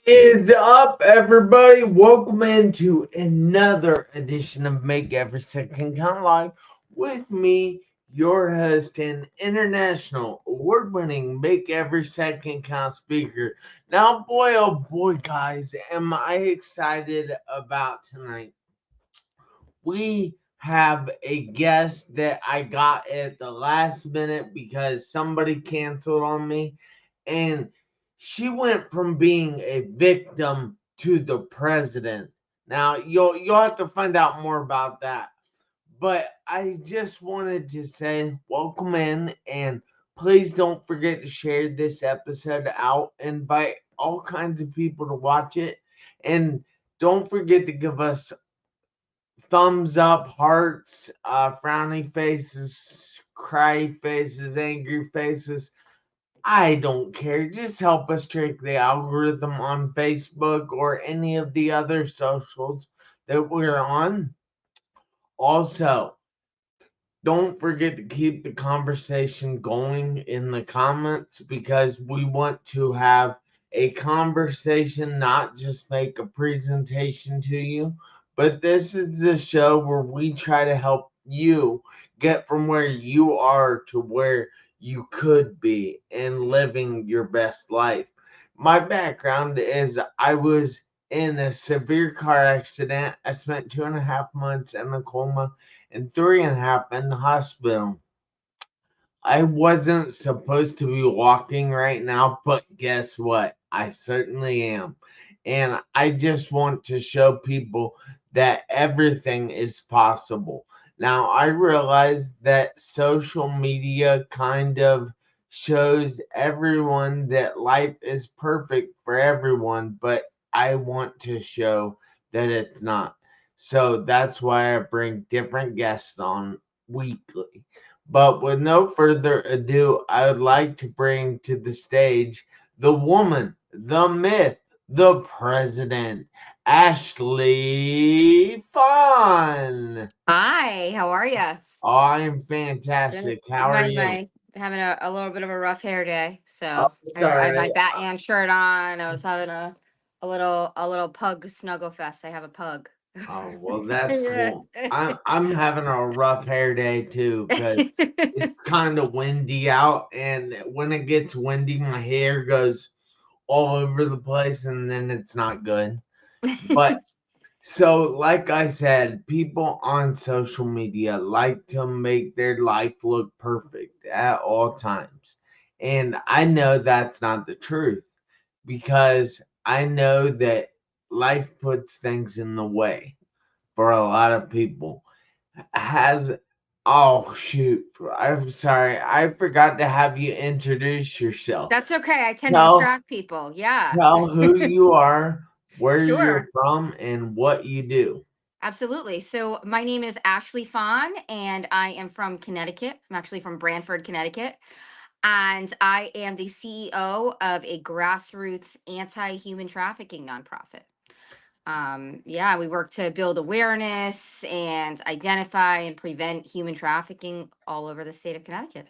Is up, everybody? Welcome into another edition of Make Every Second Count Live with me, your host and international award-winning Make Every Second Count speaker. Now, boy, oh boy, guys, am I excited about tonight. We have a guest that I got at the last minute because somebody canceled on me, and she went from being a victim to the president. Now you'll have to find out more about that. But I just wanted to say welcome in, and please don't forget to share this episode out. Invite all kinds of people to watch it, and don't forget to give us thumbs up, hearts, frowny faces, cry faces, angry faces. I don't care. Just help us trick the algorithm on Facebook or any of the other socials that we're on. Also, don't forget to keep the conversation going in the comments because we want to have a conversation, not just make a presentation to you. But this is the show where we try to help you get from where you are to where you could be and living your best life. My background is I was in a severe car accident. I spent 2.5 months in a coma and 3.5 in the hospital. I wasn't supposed to be walking right now, but guess what? I certainly am. And I just want to show people that everything is possible. Now, I realize that social media kind of shows everyone that life is perfect for everyone, but I want to show that it's not. So that's why I bring different guests on weekly. But with no further ado, I would like to bring to the stage the woman, the myth, the president, Ashley Phan. Hi, how are you? I'm fantastic. How are you? My having a little bit of a rough hair day, Oh, so it's I all had right. my Batman shirt on. I was having a little pug snuggle fest. I have a pug. Oh, well, that's Yeah. cool. I'm having a rough hair day too because it's kind of windy out, and when it gets windy, my hair goes all over the place, and then it's not good. But so, like I said, people on social media like to make their life look perfect at all times. And I know that's not the truth because I know that life puts things in the way for a lot of people. Has Oh shoot, I'm sorry. I forgot to have you introduce yourself. That's okay. I tend to Tell distract people. Yeah. tell who you are, where you're Sure. from, and what you do. Absolutely. So my name is Ashley Phan, and I am from Connecticut. I'm actually from Branford, Connecticut. And I am the CEO of a grassroots anti-human trafficking nonprofit. Yeah, we work to build awareness and identify and prevent human trafficking all over the state of Connecticut.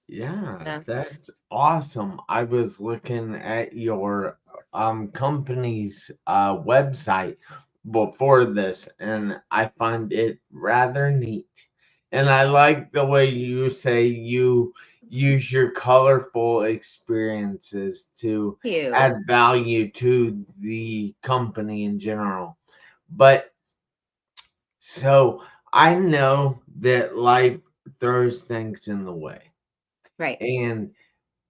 Yeah, So, that's awesome. I was looking at your company's website before this, and I find it rather neat. And I like the way you say you use your colorful experiences to you. add value to the company in general. But so I know that life throws things in the way. Right. And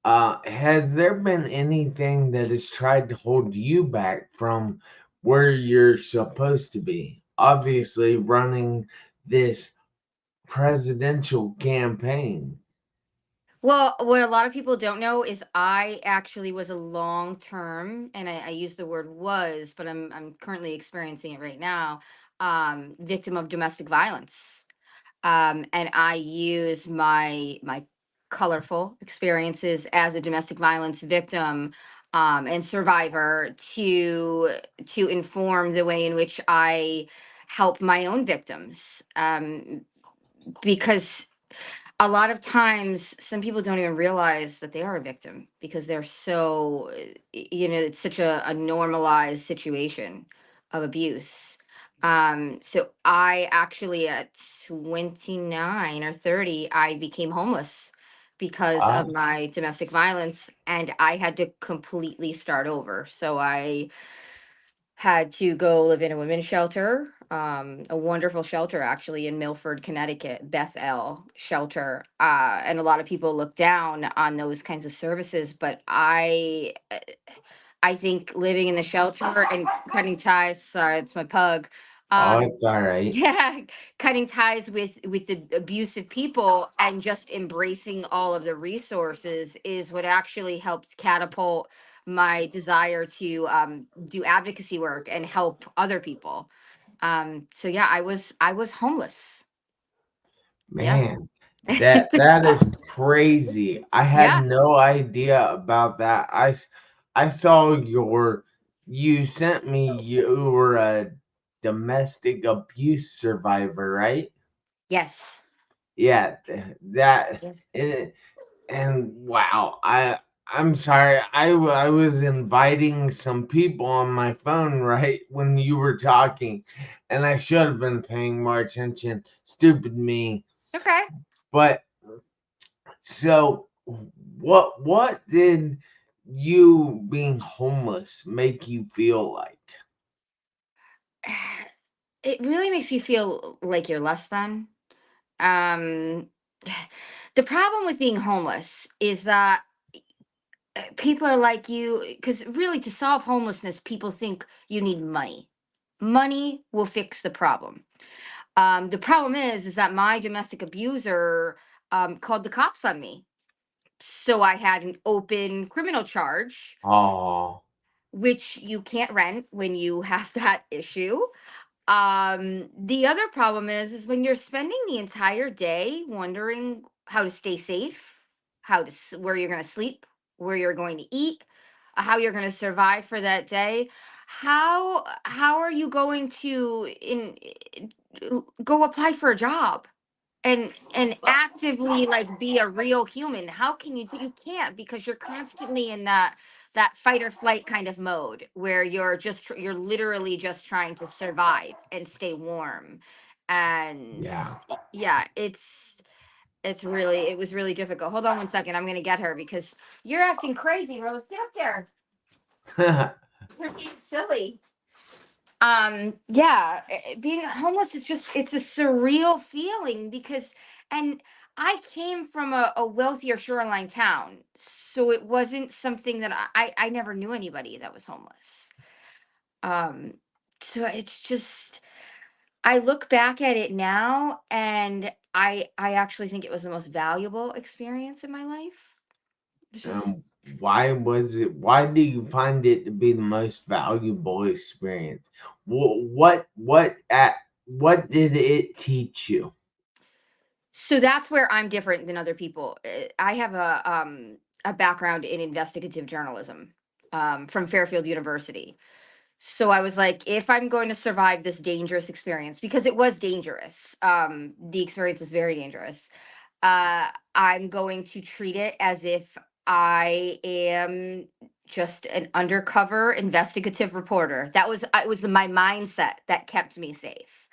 has there been anything that has tried to hold you back from where you're supposed to be? Obviously, running this presidential campaign. Well, what a lot of people don't know is I actually was a long term, and I use the word was, but I'm currently experiencing it right now, victim of domestic violence. And I use my colorful experiences as a domestic violence victim and survivor to inform the way in which I help my own victims. Because a lot of times some people don't even realize that they are a victim because they're so it's such a normalized situation of abuse. So I actually at 29 or 30 I became homeless because of Wow. my domestic violence, and I had to completely start over. So I had to go live in a women's shelter, a wonderful shelter actually in Milford, Connecticut, Bethel shelter. And a lot of people look down on those kinds of services, but I think living in the shelter and cutting ties. Sorry, it's my pug. Oh, Um, it's all right. yeah, cutting ties with the abusive people and just embracing all of the resources is what actually helps catapult my desire to do advocacy work and help other people. So yeah, I was homeless. Yeah. Man, that is crazy. I had Yeah. no idea about that. I saw you sent me you were a domestic abuse survivor, right? Yes. Yeah, that Yeah. it, and wow, I'm sorry. I was inviting some people on my phone right when you were talking, and I should have been paying more attention. Stupid me. Okay. But so what did you being homeless make you feel like? It really makes you feel like you're less than. Um, the problem with being homeless is that people are like you, because really to solve homelessness, people think you need money. Money will fix the problem. The problem is that my domestic abuser called the cops on me. So I had an open criminal charge, Oh, which you can't rent when you have that issue. The other problem is when you're spending the entire day wondering how to stay safe, where you're going to sleep, where you're going to eat, how you're going to survive for that day. How are you going to go apply for a job and actively like be a real human? How can you can't, because you're constantly in that fight or flight kind of mode where you're literally just trying to survive and stay warm. And yeah. yeah, it was really difficult. Hold on one second, I'm gonna get her because you're acting crazy, Rose. Get up there. You're being silly. Yeah, being homeless is just, it's a surreal feeling because, and I came from a wealthier shoreline town, so it wasn't something that I never knew anybody that was homeless. um so it's just, I look back at it now and I actually think it was the most valuable experience in my life. It's just, Why was it? Why do you find it to be the most valuable experience? What did it teach you? so that's where I'm different than other people. I have a background in investigative journalism from Fairfield University. So I was like, if I'm going to survive this dangerous experience, because it was dangerous, the experience was very dangerous. I'm going to treat it as if I am just an undercover investigative reporter. It was my mindset that kept me safe.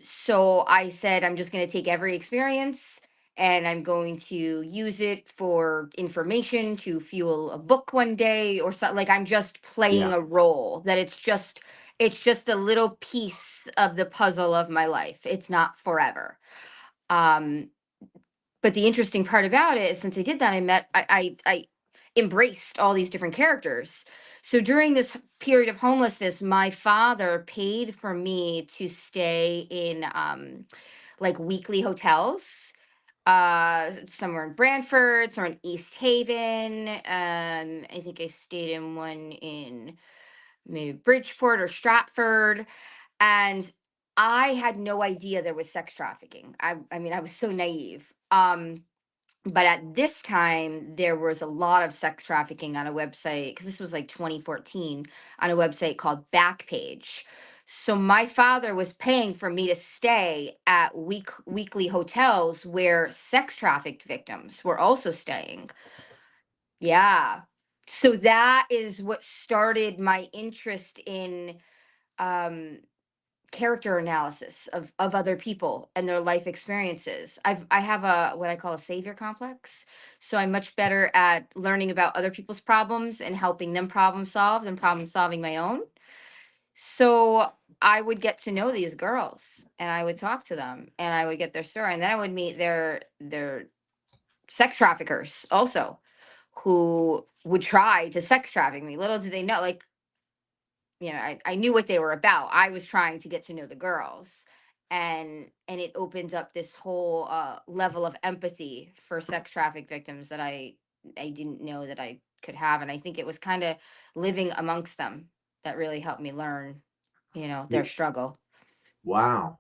So I said, I'm just going to take every experience and I'm going to use it for information to fuel a book one day or something. Like I'm just playing Yeah. a role, that it's just a little piece of the puzzle of my life. It's not forever. Um, but the interesting part about it is, since I did that, I embraced all these different characters. So during this period of homelessness, my father paid for me to stay in like weekly hotels, somewhere in Brantford, somewhere in East Haven. I think I stayed in one in maybe Bridgeport or Stratford. And I had no idea there was sex trafficking. I mean, I was so naive. But at this time, there was a lot of sex trafficking on a website, because this was like 2014, on a website called Backpage. So my father was paying for me to stay at weekly hotels where sex trafficked victims were also staying. Yeah. So that is what started my interest in um character analysis of other people and their life experiences. I have a what I call a savior complex. So I'm much better at learning about other people's problems and helping them problem solve than problem solving my own. So I would get to know these girls and I would talk to them and I would get their story and then I would meet their sex traffickers also who would try to sex traffic me. Little did they know, like, I knew what they were about. I was trying to get to know the girls. And it opens up this whole level of empathy for sex traffic victims that I didn't know that I could have. And I think it was kind of living amongst them that really helped me learn, their struggle. Wow,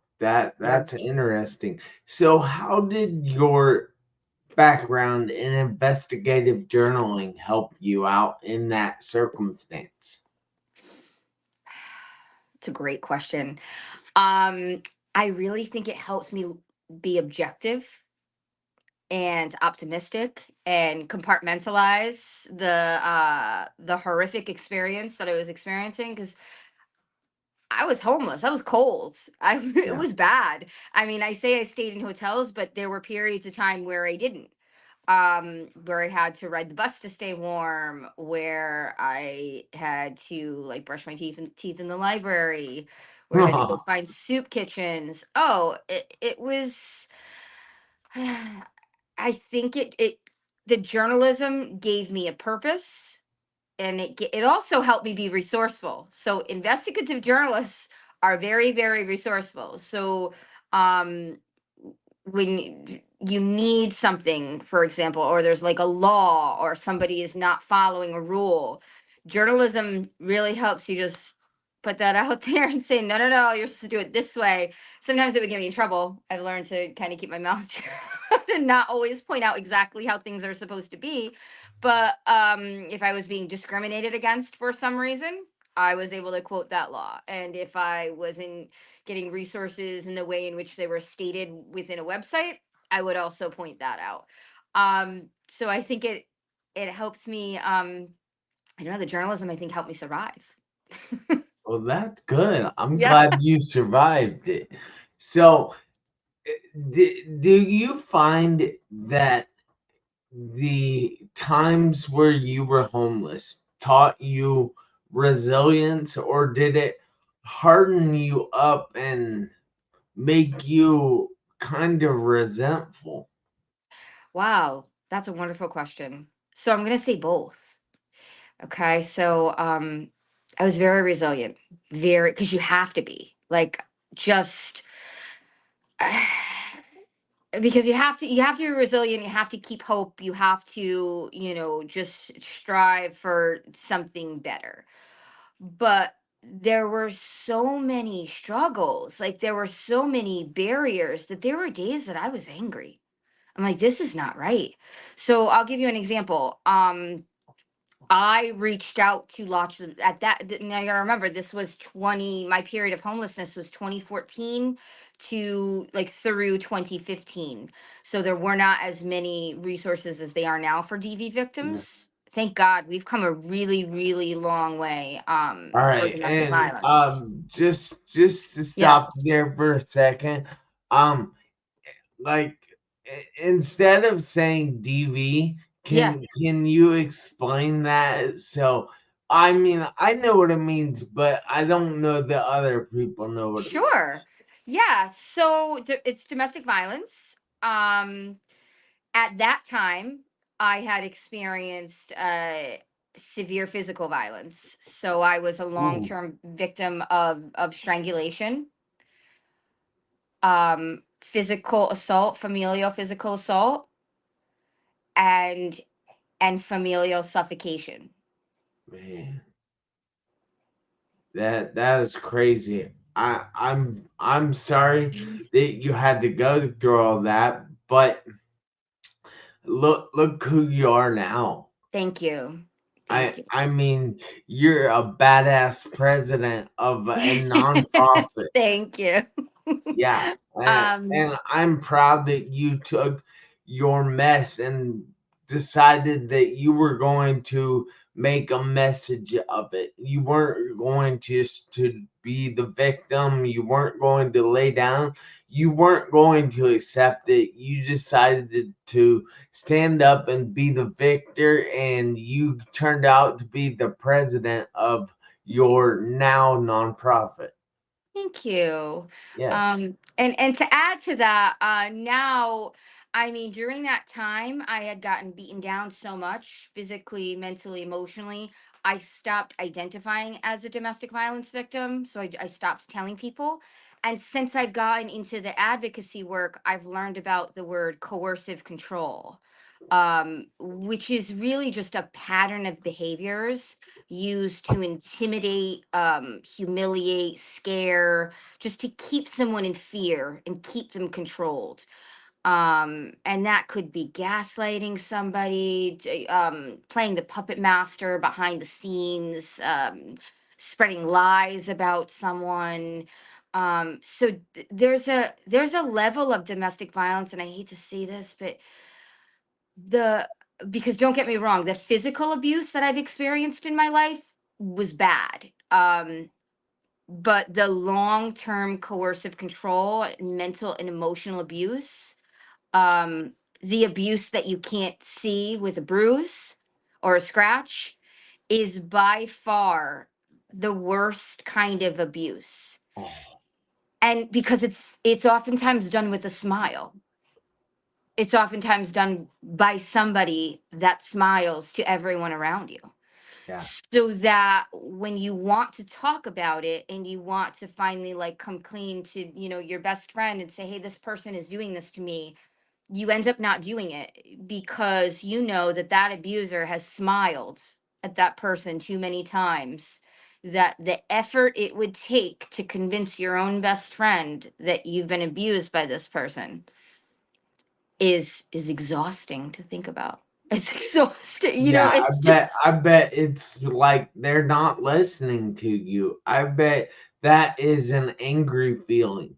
Yeah. that's interesting. So, how did your background in investigative journaling help you out in that circumstance? It's a great question. Um, I really think it helps me be objective and optimistic and compartmentalize the horrific experience that I was experiencing because I was homeless. I was cold. It Yeah. was bad. I mean, I say I stayed in hotels, but there were periods of time where I didn't. Where I had to ride the bus to stay warm, where I had to like brush my teeth in the library, where I had to go find soup kitchens. Oh, it was I think it the journalism gave me a purpose and it also helped me be resourceful. So investigative journalists are very very resourceful. So um when you need something, for example, or there's like a law or somebody is not following a rule, journalism really helps you just put that out there and say, no, no, no, you're supposed to do it this way. Sometimes it would get me in trouble. I've learned to kind of keep my mouth shut and not always point out exactly how things are supposed to be. But if I was being discriminated against for some reason, I was able to quote that law. And if I wasn't getting resources in the way in which they were stated within a website, I would also point that out. So I think it helps me. I don't know, the journalism I think helped me survive. Well, that's good. I'm Yeah. glad you survived it. So, do you find that the times where you were homeless taught you resilience, or did it harden you up and make you kind of resentful? Wow, that's a wonderful question. So I'm gonna say both. Okay, so I was very resilient, very because you have to be like just because you have to be resilient, you have to keep hope, you have to just strive for something better. But there were so many struggles, like there were so many barriers that there were days that I was angry. I'm like, this is not right. So I'll give you an example. I reached out to lots of at that now you gotta remember this was 20 my period of homelessness was 2014 to like through 2015. So there were not as many resources as they are now for DV Yeah. victims. Thank God we've come a really, really long way All for right, domestic and violence. just to Yeah. stop there for a second, um, like instead of saying DV, Yeah. can you explain that? So, I mean, I know what it means, but I don't know that other people know what it Sure. means. Yeah. So it's domestic violence. At that time, I had experienced severe physical violence. So I was a long Ooh, term victim of strangulation, physical assault, familial physical assault, and familial suffocation. man, that is crazy. I'm sorry that you had to go through all that, but look who you are now. Thank you. Thank you. I mean, you're a badass president of a nonprofit. Thank you. Yeah, um, and I'm proud that you took your mess and decided that you were going to make a message of it. You weren't going just to be the victim. You weren't going to lay down. You weren't going to accept it. You decided to stand up and be the victor, and you turned out to be the president of your now nonprofit. Thank you. Yes. And to add to that, now, I mean, during that time, I had gotten beaten down so much, physically, mentally, emotionally. I stopped identifying as a domestic violence victim, so I stopped telling people. And since I've gotten into the advocacy work, I've learned about the word coercive control, which is really just a pattern of behaviors used to intimidate, humiliate, scare, just to keep someone in fear and keep them controlled. And that could be gaslighting somebody, playing the puppet master behind the scenes, spreading lies about someone. There's a level of domestic violence, and I hate to say this, but the because don't get me wrong, the physical abuse that I've experienced in my life was bad. But the long-term coercive control, mental and emotional abuse, um, the abuse that you can't see with a bruise or a scratch, is by far the worst kind of abuse. Oh, And because it's oftentimes done with a smile. It's oftentimes done by somebody that smiles to everyone around you, yeah. so that when you want to talk about it and you want to finally like come clean to your best friend and say, hey, this person is doing this to me, you end up not doing it because you know that that abuser has smiled at that person too many times, that the effort it would take to convince your own best friend that you've been abused by this person is exhausting to think about. It's exhausting, Yeah, it's just. I bet it's like they're not listening to you. I bet that is an angry feeling.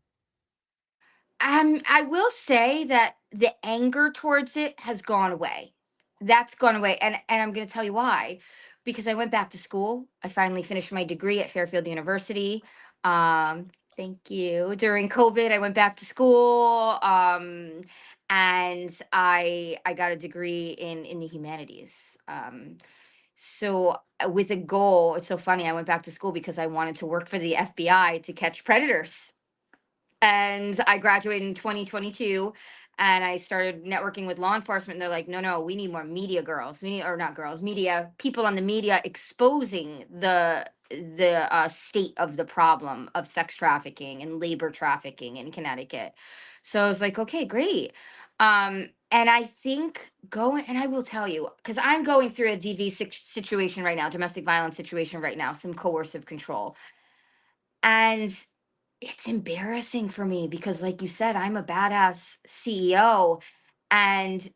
I will say that the anger towards it has gone away. That's gone away, and I'm going to tell you why. Because I went back to school. I finally finished my degree at Fairfield University. Thank you. During COVID, I went back to school, and I got a degree in the humanities. With a goal, it's so funny. I went back to school because I wanted to work for the FBI to catch predators, and I graduated in 2022, and I started networking with law enforcement. And they're like, no, no, we need more media girls. We need, or not girls, media people on the media exposing the state of the problem of sex trafficking and labor trafficking in Connecticut. So I was like, okay, great. And I think going, and I will tell you, because I'm going through a situation right now, domestic violence situation right now, some coercive control. And it's embarrassing for me because, like you said, I'm a badass CEO, and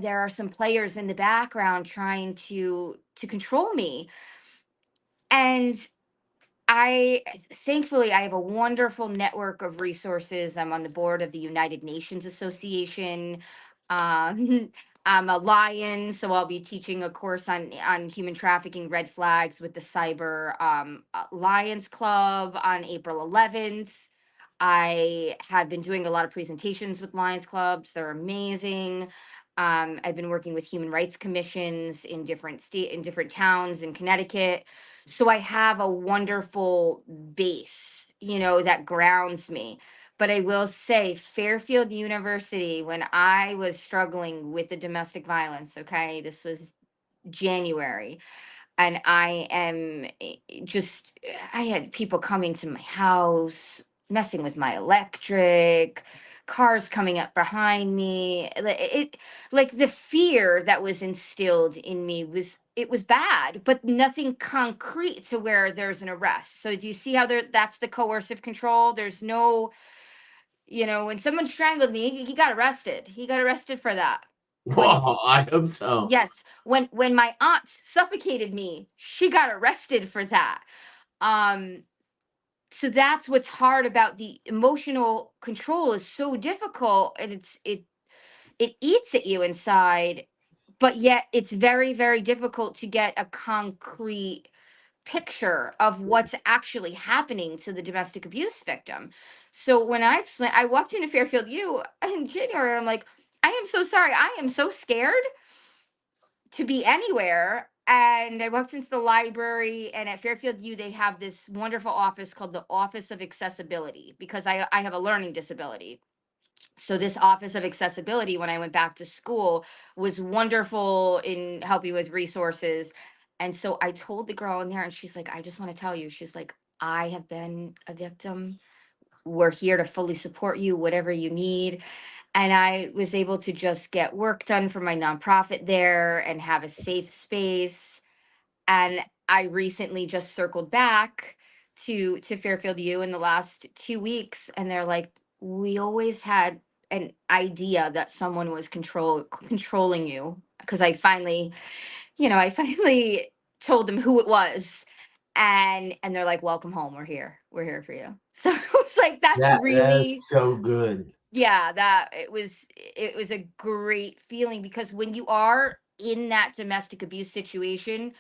there are some players in the background trying to control me. And I thankfully I have a wonderful network of resources. I'm on the board of the United Nations Association. I'm a lion, so I'll be teaching a course on human trafficking red flags with the Cyber Lions Club on April 11th. I have been doing a lot of presentations with Lions Clubs. They're amazing. I've been working with human rights commissions in different towns in Connecticut. So I have a wonderful base, that grounds me. But I will say, Fairfield University, when I was struggling with the domestic violence, okay, this was January, and I had people coming to my house, messing with my electric, cars coming up behind me. Like the fear that was instilled in me was bad, but nothing concrete to where there's an arrest. So do you see how that's the coercive control? There's no, when someone strangled me, he got arrested. He got arrested for that. When Well, I hope so. yes, when my aunt suffocated me, she got arrested for that. Um, so that's what's hard about the emotional control is so difficult, and it eats at you inside, but yet it's very, very difficult to get a concrete picture of what's actually happening to the domestic abuse victim. So when I explained, I walked into Fairfield U in January, and I'm like, I am so sorry. I am so scared to be anywhere. And I walked into the library, and at Fairfield U, they have this wonderful office called the Office of Accessibility because I have a learning disability. So this Office of Accessibility, when I went back to school, was wonderful in helping with resources. And so I told the girl in there, and she's like, I just want to tell you, she's like, I have been a victim. We're here to fully support you, whatever you need. And I was able to just get work done for my nonprofit there and have a safe space. And I recently just circled back to Fairfield U in the last 2 weeks, and they're like, we always had an idea that someone was controlling you, because I finally told them who it was, and they're like, welcome home, we're here for you. So it's like that's That's really, so good. yeah, that it was a great feeling, because when you are in that domestic abuse situation,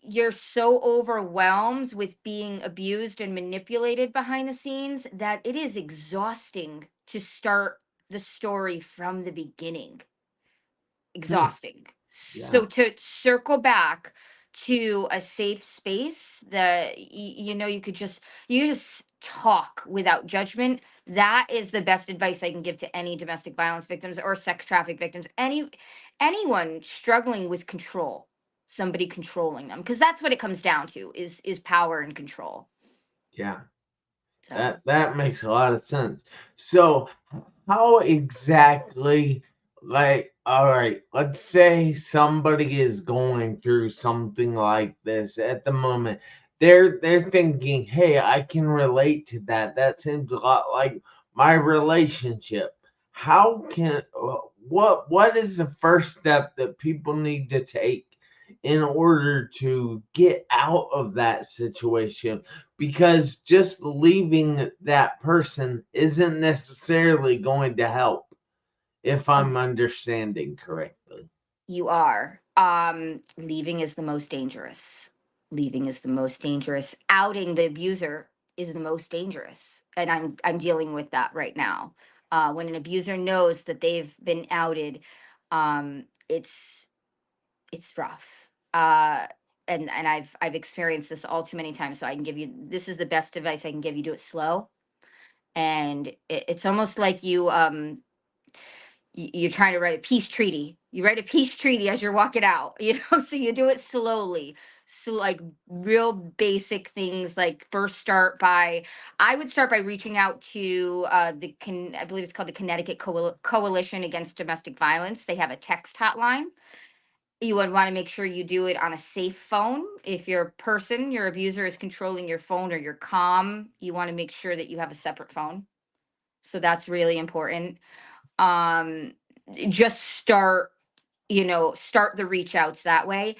you're so overwhelmed with being abused and manipulated behind the scenes that it is exhausting to start the story from the beginning. Hmm, Exhausting. yeah, So to circle back to a safe space that you just talk without judgment. That is the best advice I can give to any domestic violence victims or sex traffic victims. Anyone struggling with control, somebody controlling them, because that's what it comes down to is power and control. yeah. So That makes a lot of sense. So, how exactly, like, all right, let's say somebody is going through something like this at the moment. They're thinking, "Hey, I can relate to that. That seems a lot like my relationship." How can what is the first step that people need to take in order to get out of that situation? Because just leaving that person isn't necessarily going to help, if I'm understanding correctly. you are. Leaving is the most dangerous. Leaving is the most dangerous. Outing the abuser is the most dangerous. And I'm dealing with that right now. When an abuser knows that they've been outed, it's rough. And I've experienced this all too many times. So I can give you, this is the best advice I can give you. Do it slow. And it's almost like you're trying to write a peace treaty. You write a peace treaty as you're walking out, so you do it slowly. So like real basic things, like I would start by reaching out to I believe it's called the Connecticut Coalition Against Domestic Violence. They have a text hotline. You would want to make sure you do it on a safe phone. If your abuser is controlling your phone or your comm, you want to make sure that you have a separate phone. So that's really important. um just start the reach outs that way.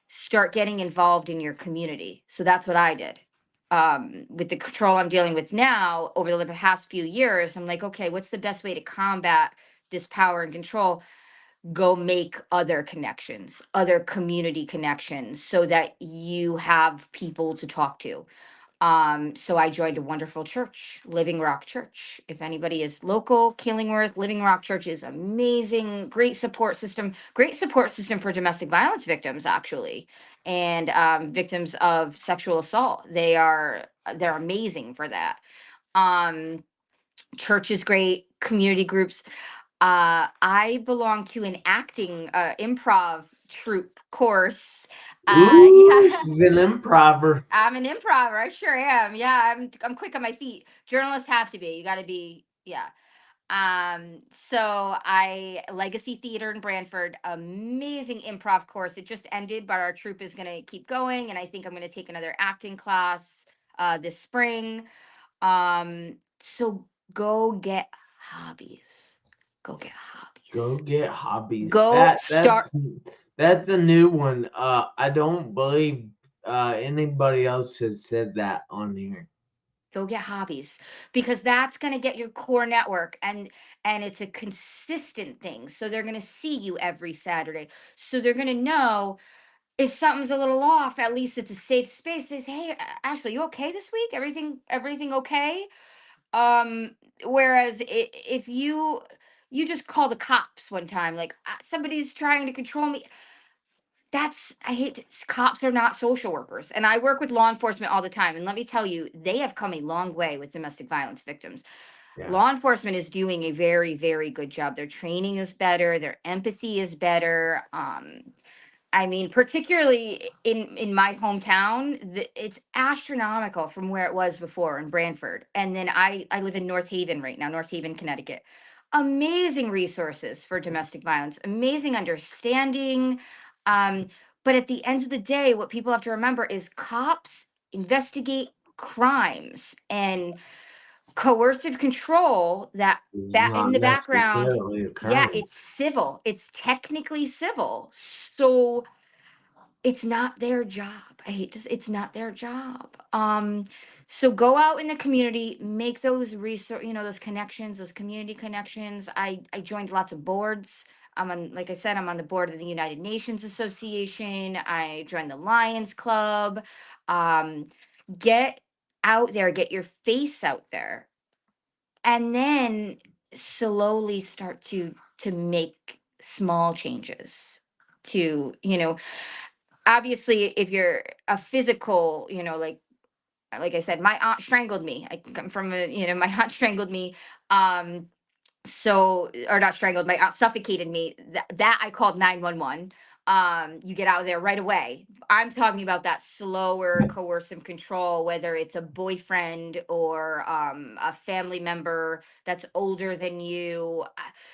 Start getting involved in your community. So that's what I did. With the control I'm dealing with now over the past few years, I'm like, okay, what's the best way to combat this power and control? Go make other connections, other community connections, so that you have people to talk to. So I joined a wonderful church, Living Rock Church. If anybody is local, Killingworth, Living Rock Church is amazing. Great support system for domestic violence victims, actually, and victims of sexual assault. They're amazing for that. Um, Church is great. Community groups. I belong to an acting improv troupe course. Ooh, Yeah. she's an improver. I'm an improver. I sure am. Yeah, I'm quick on my feet. Journalists have to be. You got to be. Yeah. So I Legacy Theater in Brantford, amazing improv course. It just ended, but our troupe is going to keep going, and I think I'm going to take another acting class this spring. So go get hobbies. Go get hobbies. Go get hobbies. Go That start. that's a new one. I don't believe anybody else has said that on here. Go get hobbies, because that's going to get your core network, and it's a consistent thing, so they're going to see you every Saturday, so they're going to know if something's a little off. At least it's a safe space. Says, hey, Ashley, you okay this week? Everything okay? Whereas if you just call the cops one time, like, somebody's trying to control me. That's, I hate cops are not social workers, and I work with law enforcement all the time, and let me tell you, they have come a long way with domestic violence victims. Yeah. Law enforcement is doing a very, very good job. Their training is better, their empathy is better. I mean, particularly in my hometown, it's astronomical from where it was before in Branford. And then I live in North Haven right now, North Haven, Connecticut. Amazing resources for domestic violence, amazing understanding. Um, but at the end of the day, what people have to remember is cops investigate crimes, and coercive control, It's that in not the background. necessarily a Yeah, crime. it's civil, it's technically civil, so it's not their job. I hate to it's not their job. So go out in the community, make those resource, those connections, those community connections. I joined lots of boards. I'm on, like I said, I'm on the board of the United Nations Association. I joined the Lions Club. um get out there, get your face out there, and then slowly start to make small changes. To, obviously, if you're a physical, like I said, my aunt strangled me. I come from a, my aunt strangled me. So, or not strangled, my aunt suffocated me. That I called 911. You get out of there right away. I'm talking about that slower coercive control, whether it's a boyfriend or a family member that's older than you.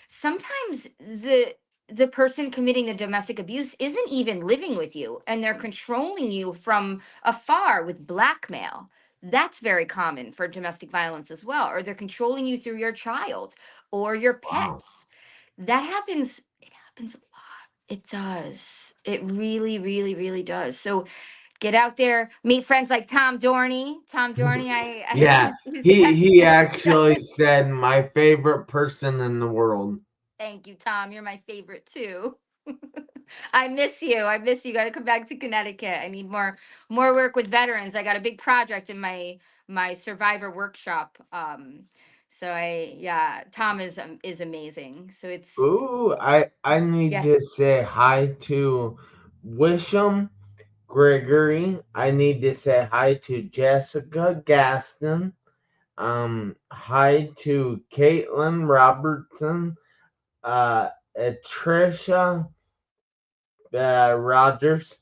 Sometimes the person committing the domestic abuse isn't even living with you, and they're controlling you from afar with blackmail. That's very common for domestic violence as well. Or they're controlling you through your child or your Wow. pets. That happens. It happens a lot. It does. It really, really, really does. So get out there, meet friends like Tom Dorney. Tom Dorney, Yeah, who's he actually said my favorite person in the world. thank you, Tom. You're my favorite too. I miss you. I miss you. Got to come back to Connecticut. I need more work with veterans. I got a big project in my survivor workshop. So yeah, Tom is amazing. So it's, Ooh, I need yeah. to say hi to Wisham Gregory. I need to say hi to Jessica Gaston. Hi to Caitlin Robertson, uh, Trisha Rogers,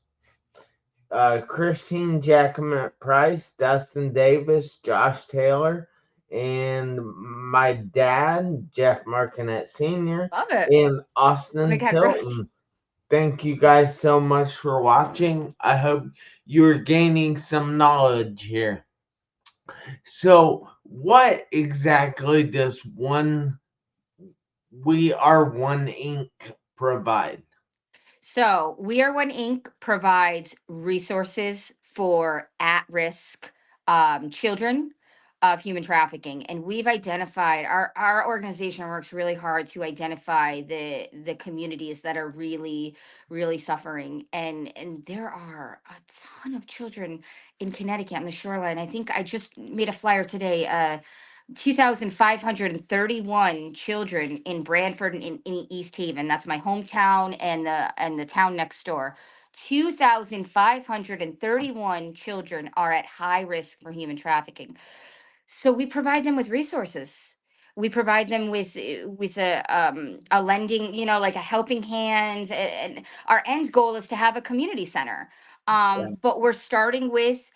Christine Jacquemin Price, Dustin Davis, Josh Taylor, and my dad, Jeff Marconette Sr., Love it. and Oh my Austin God, Russ. Tilton. Thank you guys so much for watching. I hope you're gaining some knowledge here. So, what exactly does one We Are One Inc. provide? So, We Are One Inc. provides resources for at risk children of human trafficking. And we've identified, our organization works really hard to identify the communities that are really, really suffering. And there are a ton of children in Connecticut on the shoreline. I think I just made a flyer today. 2,531 children in Branford and in East Haven. That's my hometown and the town next door. 2,531 children are at high risk for human trafficking. So we provide them with resources. We provide them with a lending, like a helping hand, and our end goal is to have a community center. But we're starting with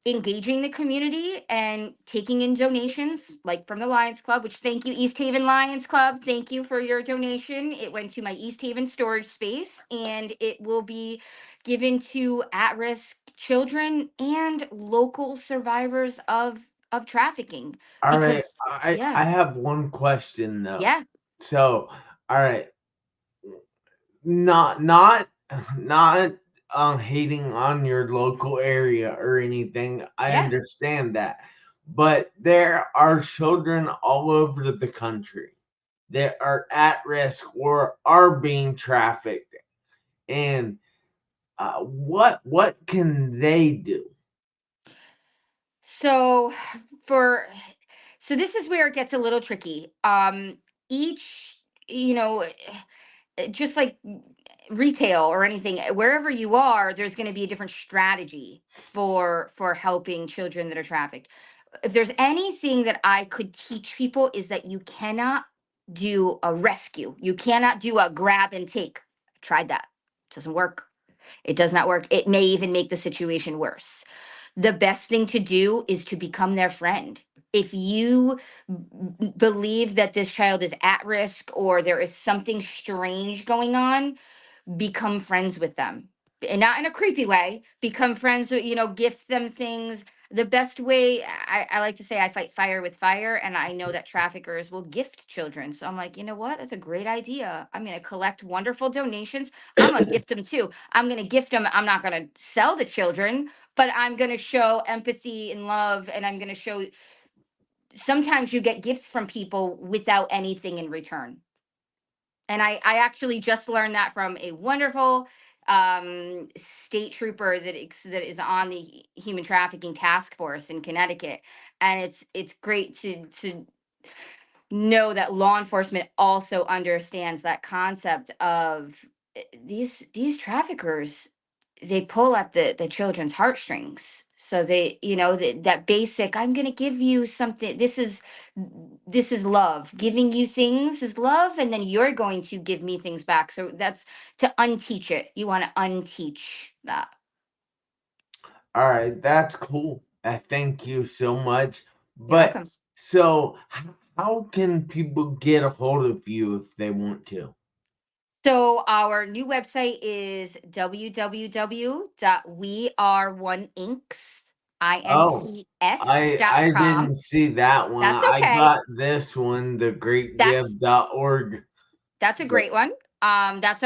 engaging the community and taking in donations, like from the Lions Club, which, thank you, East Haven Lions Club. Thank you for your donation. It went to my East Haven storage space, and it will be given to at-risk children and local survivors of trafficking. All right, Because, I yeah, I have one question though. yeah. So, All right, not not hating on your local area or anything. I Yeah. understand that, but there are children all over the country that are at risk or are being trafficked, and what can they do? So for so this is where it gets a little tricky. Each, you know, just like retail or anything, wherever you are, there's going to be a different strategy for helping children that are trafficked. If there's anything that I could teach people is that you cannot do a rescue. You cannot do a grab and take. I tried that. It doesn't work. It does not work. It may even make the situation worse. The best thing to do is to become their friend. If you believe that this child is at risk or there is something strange going on, become friends with them, and not in a creepy way. Become friends with, gift them things. The best way, I like to say, I fight fire with fire, and I know that traffickers will gift children, so I'm like, you know what, that's a great idea. I'm going to collect wonderful donations. I'm going to gift them too. I'm going to gift them. I'm not going to sell the children, but I'm going to show empathy and love, and I'm going to show. Sometimes you get gifts from people without anything in return, and I actually just learned that from a wonderful state trooper that is on the human trafficking task force in Connecticut, and it's great to know that law enforcement also understands that concept of these traffickers. They pull at the children's heartstrings, so they, that basic, I'm going to give you something, this is love. Giving you things is love, and then you're going to give me things back. So that's to unteach it. You want to unteach that. All right, that's cool. Thank you so much. You're But welcome. so, how can people get a hold of you if they want to? So our new website is Oh, I www.weareoneincs.com. didn't see that one. That's I okay. got this one, That's thegreatgive.org. that's a But great one. That's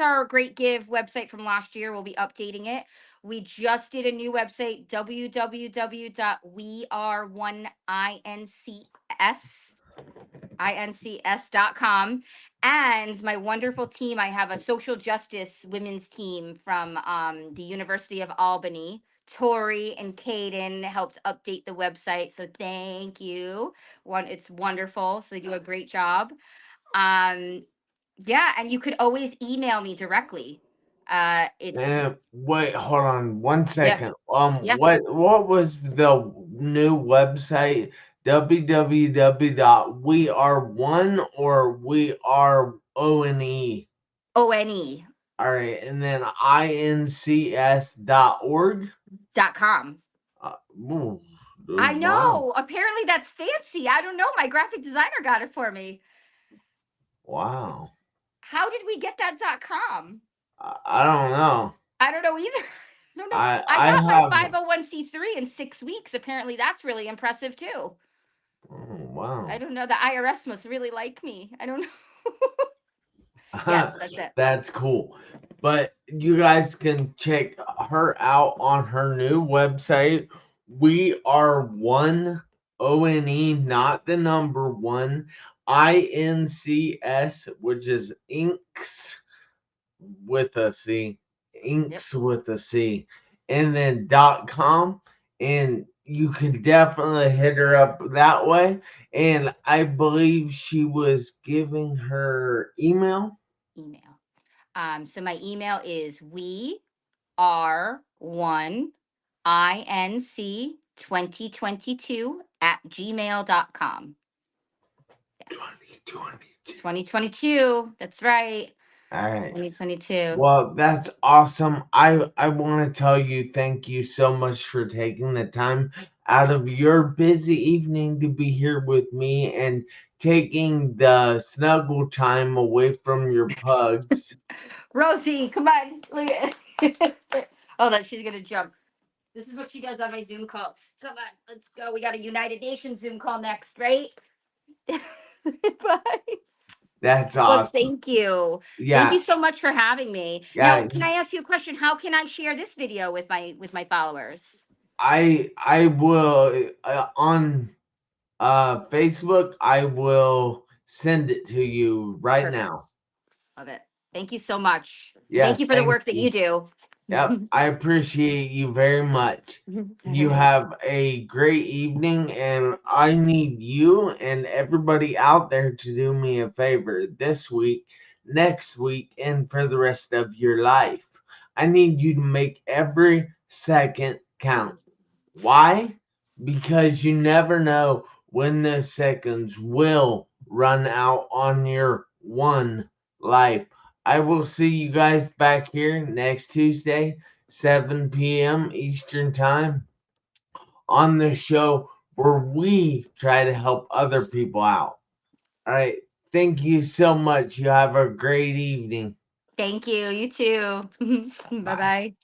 our Great Give website from last year. We'll be updating it. We just did a new website, www.weareoneincs.com. And my wonderful team, I have a social justice women's team from the University of Albany. Tori and Kaden helped update the website. So thank you. It's wonderful. So they do a great job. Um, yeah, and you could always email me directly. It's wait, hold on one Yeah, second. yeah. What was the new website? www.weare1 or we are ONE? ONE All right, and then incs.org. .com. Ooh, I wow, know. Apparently that's fancy. I don't know. My graphic designer got it for me. wow. It's How did we get that .com? I don't know. I don't know either. I don't know. I I got my have. 501c3 in 6 weeks. Apparently that's really impressive too. Oh, I wow. don't know. The IRS must really like me. I don't know. Yes, that's it. That's cool. But you guys can check her out on her new website. We are one ONE, not the number one. INCS, which is inks with a C, Yep. inks with a C, and then .com, and you can definitely hit her up that way. And I believe she was giving her email. Email. So my email is weare1inc 2022 @gmail.com. Yes. 2022. 2022. That's right. All right. 2022. Well, that's awesome. I want to tell you thank you so much for taking the time out of your busy evening to be here with me and taking the snuggle time away from your pugs. Rosie, come on. Look at Hold on, she's gonna jump. This is what she does on my Zoom calls. Come on, let's go. We got a United Nations Zoom call next, right? Bye. That's Well, awesome. thank you. Thank you Yeah, so much for having me. Now, yeah. can I ask you a question? How can I share this video with my followers? I will on Facebook. I will send it to you right now. Perfect. Love it. Thank you so much. And Yeah, thank you for the thank work that you. you do. Yep, I appreciate you very much. All You right. have a great evening, and I need you and everybody out there to do me a favor this week, next week, and for the rest of your life. I need you to make every second count. Why? Because you never know when the seconds will run out on your one life. I will see you guys back here next Tuesday, 7 p.m. Eastern Time, on the show where we try to help other people out. All right. Thank you so much. You have a great evening. Thank you. You too. Bye Bye. bye.